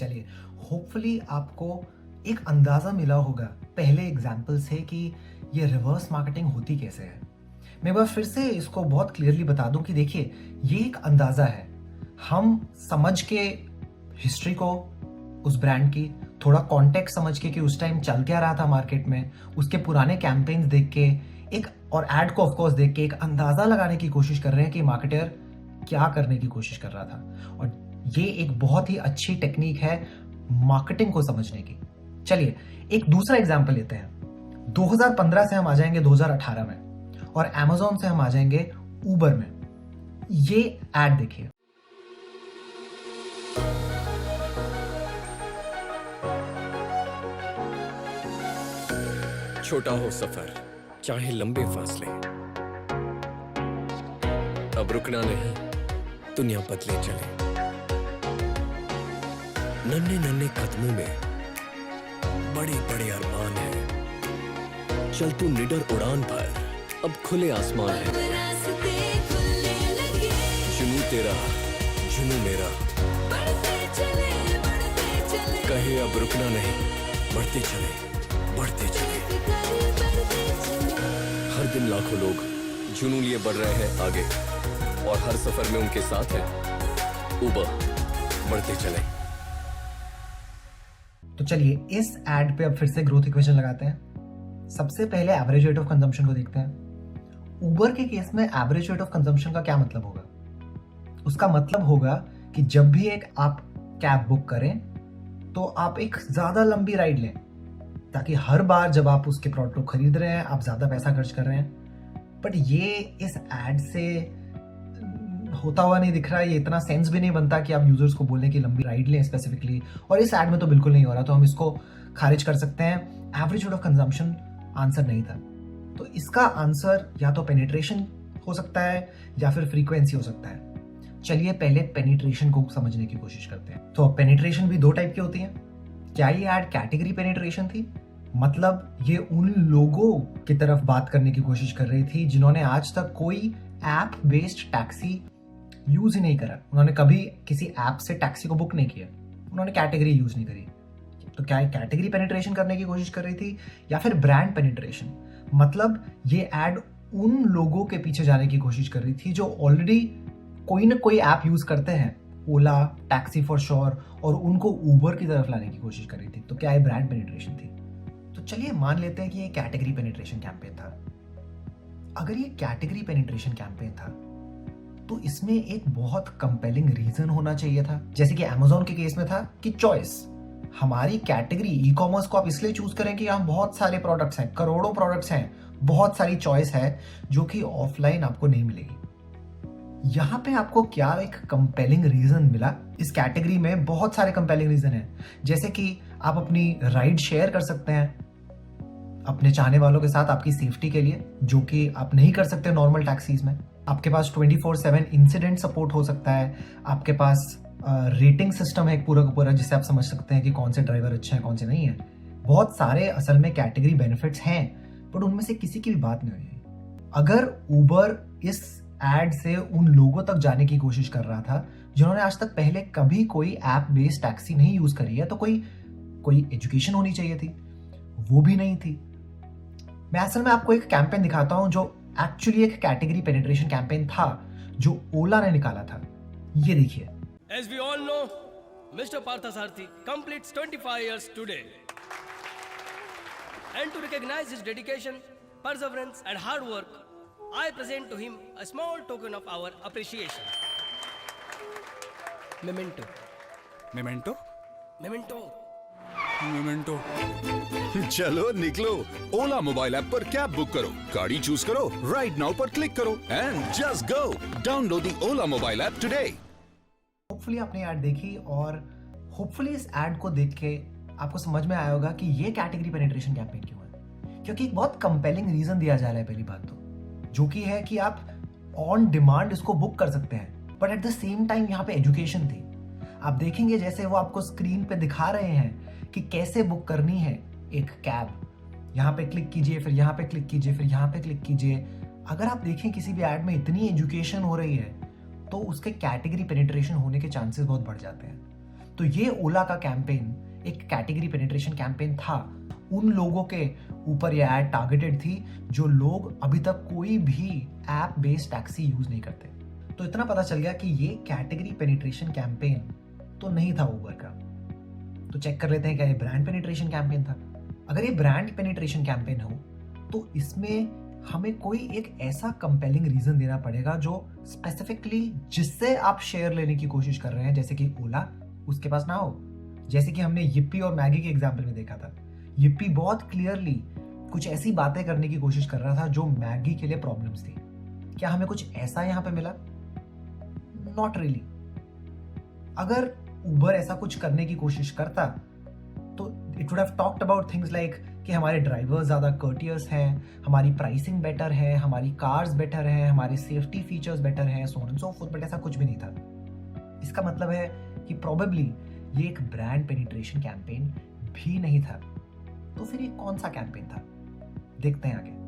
चलिए, होपफुली आपको एक अंदाज़ा मिला होगा पहले एग्जाम्पल से कि ये रिवर्स मार्केटिंग होती कैसे है। मैं एक बार फिर से इसको बहुत क्लियरली बता दूं कि देखिए, ये एक अंदाज़ा है। हम समझ के हिस्ट्री को, उस ब्रांड की थोड़ा कॉन्टेक्स्ट समझ के कि उस टाइम चल क्या रहा था मार्केट में, उसके पुराने कैंपेन्स देख के एक और एड को ऑफ कोर्स देख के एक अंदाज़ा लगाने की कोशिश कर रहे हैं कि मार्केटर क्या करने की कोशिश कर रहा था। और ये एक बहुत ही अच्छी टेक्निक है मार्केटिंग को समझने की। चलिए एक दूसरा एग्जांपल लेते हैं। 2015 से हम आ जाएंगे 2018 में और Amazon से हम आ जाएंगे उबर में। ये एड देखिए। छोटा हो सफर, चाहे लंबे फासले, अब रुकना नहीं, दुनिया बदले चले। नन्हे नन्हे कदमों में बड़े बड़े अरमान है। चल तू निडर उड़ान भर, अब खुले आसमान है। जुनू तेरा, जुनू मेरा, कहे अब रुकना नहीं, बढ़ते चले, बढ़ते चले। हर दिन लाखों लोग जुनू लिए बढ़ रहे हैं आगे, और हर सफर में उनके साथ है उबर, बढ़ते चले। तो चलिए इस एड पे अब फिर से ग्रोथ इक्वेशन लगाते हैं। सबसे पहले एवरेज रेट ऑफ कंजम्पशन को देखते हैं। उबर के केस में एवरेज रेट ऑफ कंजम्पशन का क्या मतलब होगा? उसका मतलब होगा कि जब भी एक आप कैब बुक करें तो आप एक ज्यादा लंबी राइड लें, ताकि हर बार जब आप उसके प्रोडक्ट को खरीद रहे हैं आप ज्यादा पैसा खर्च कर रहे हैं। बट ये इस एड से होता हुआ नहीं दिख रहा है। ये इतना सेंस भी नहीं बनता कि आप यूजर्स को बोलें कि लंबी राइड लें स्पेसिफिकली, और इस एड में तो बिल्कुल नहीं हो रहा, तो हम इसको खारिज कर सकते हैं। Average rate of consumption answer नहीं था, तो इसका आंसर या तो पेनिट्रेशन हो सकता है या फिर फ्रीक्वेंसी हो सकता है। चलिए पहले पेनिट्रेशन को समझने की कोशिश करते हैं। तो पेनिट्रेशन भी दो टाइप की होती है। क्या ये एड कैटेगरी पेनिट्रेशन थी? मतलब ये उन लोगों की तरफ बात करने की कोशिश कर रही थी जिन्होंने आज तक कोई ऐप बेस्ड टैक्सी यूज ही नहीं करा। उन्होंने कभी किसी ऐप से टैक्सी को बुक नहीं किया, उन्होंने कैटेगरी यूज नहीं करी। तो क्या कैटेगरी पेनिट्रेशन करने की कोशिश कर रही थी या फिर ब्रांड पेनिट्रेशन? मतलब ये एड उन लोगों के पीछे जाने की कोशिश कर रही थी जो ऑलरेडी कोई ना कोई ऐप यूज करते हैं, ओला, टैक्सी फॉर श्योर, और उनको उबर की तरफ लाने की कोशिश कर रही थी। तो क्या ये ब्रांड पेनिट्रेशन थी? तो चलिए मान लेते हैं कि ये कैटेगरी पेनिट्रेशन कैंपेन था। अगर ये कैटेगरी पेनिट्रेशन कैंपेन था तो इसमें एक बहुत कंपेलिंग रीजन होना चाहिए था, जैसे कि Amazon के केस में था कि चॉइस। हमारी कैटेगरी ई कॉमर्स को आप इसलिए चूज करें कि यहाँ बहुत सारे प्रोडक्ट्स हैं, करोड़ों प्रोडक्ट्स हैं, बहुत सारी चॉइस है जो कि ऑफलाइन आपको नहीं मिलेगी। यहाँ पे आपको क्या एक कंपेलिंग रीजन मिला? इस कैटेगरी में बहुत सारे कंपेलिंग रीजन हैं, जैसे कि आप अपनी राइड शेयर कर सकते हैं अपने चाहने वालों के साथ आपकी सेफ्टी के लिए, जो कि आप नहीं कर सकते नॉर्मल टैक्सीज में। आपके पास 24/7 इंसिडेंट सपोर्ट हो सकता है। आपके पास रेटिंग सिस्टम है पूरा का पूरा, जिससे आप समझ सकते हैं कि कौन से ड्राइवर अच्छे हैं कौन से नहीं है। बहुत सारे असल में कैटेगरी बेनिफिट्स हैं, बट उनमें से किसी की भी बात नहीं हुई। अगर उबर इस एड से उन लोगों तक जाने की कोशिश कर रहा था जिन्होंने आज तक पहले कभी कोई ऐप बेस्ड टैक्सी नहीं यूज करी है, तो कोई एजुकेशन होनी चाहिए थी, वो भी नहीं थी। मैं असल में आपको एक कैंपेन दिखाता हूं जो एक्चुअली एक कैटेगरी पेनिट्रेशन कैंपेन था, जो ओला ने निकाला था। ये देखिए। As we all know, Mr. Parthasarthi completes 25 years today. And to recognize his dedication, perseverance and hard work, I present to him a small token of our appreciation. Memento. Memento Memento. Memento चलो निकलो, ओला mobile app पर cab book करो, गाड़ी choose करो, ride now पर click करो and just go. Download the Ola mobile app today. Hopefully आपने add देखी और होपफुली इस ऐड को देख के आपको समझ में आया होगा कि ये कैटेगरी पेनिट्रेशन कैंपेन क्यों है। क्योंकि एक बहुत कंपेलिंग रीजन दिया जा रहा है पहली बात तो, जो कि है कि आप ऑन डिमांड इसको बुक कर सकते हैं, but at the same time यहाँ पे एजुकेशन थी। आप देखेंगे जैसे वो आपको स्क्रीन पे दिखा रहे हैं कि कैसे बुक करनी है एक कैब। यहाँ पे क्लिक कीजिए, फिर यहाँ पे क्लिक कीजिए, फिर यहाँ पे क्लिक कीजिए। अगर आप देखें किसी भी ऐड में इतनी एजुकेशन हो रही है तो उसके कैटेगरी पेनिट्रेशन होने के चांसेस बहुत बढ़ जाते हैं। तो ये ओला का कैंपेन एक कैटेगरी पेनिट्रेशन कैंपेन था। उन लोगों के ऊपर ये ऐड टारगेटेड थी जो लोग अभी तक कोई भी ऐप बेस्ड टैक्सी यूज नहीं करते। तो इतना पता चल गया कि ये कैटेगरी पेनिट्रेशन कैंपेन तो नहीं था उबर का। तो चेक कर लेते हैं क्या ये ब्रांड पेनिट्रेशन कैंपेन था। अगर ये ब्रांड पेनिट्रेशन कैंपेन हो तो इसमें हमें कोई एक ऐसा कंपेलिंग रीजन देना पड़ेगा जो स्पेसिफिकली जिससे आप शेयर लेने की कोशिश कर रहे हैं, जैसे कि ओला, उसके पास ना हो। जैसे कि हमने yippee और मैगी के एग्जाम्पल में देखा था। yippee बहुत क्लियरली कुछ ऐसी बातें करने की कोशिश कर रहा था जो मैगी के लिए प्रॉब्लम्स थी। क्या हमें कुछ ऐसा यहां पे मिला? Not really. अगर उबर ऐसा कुछ करने की कोशिश करता तो it would have talked about things like कि हमारे ड्राइवर्स ज़्यादा कर्टियस हैं, हमारी प्राइसिंग बेटर है, हमारी कार्स बेटर है, हमारे सेफ्टी फीचर्स बेटर हैं, so on and so fourth. But ऐसा कुछ भी नहीं था। इसका मतलब है कि प्रोबेबली ये एक ब्रांड पेनिट्रेशन कैंपेन भी नहीं था। तो फिर ये कौन सा कैंपेन था? देखते हैं आगे।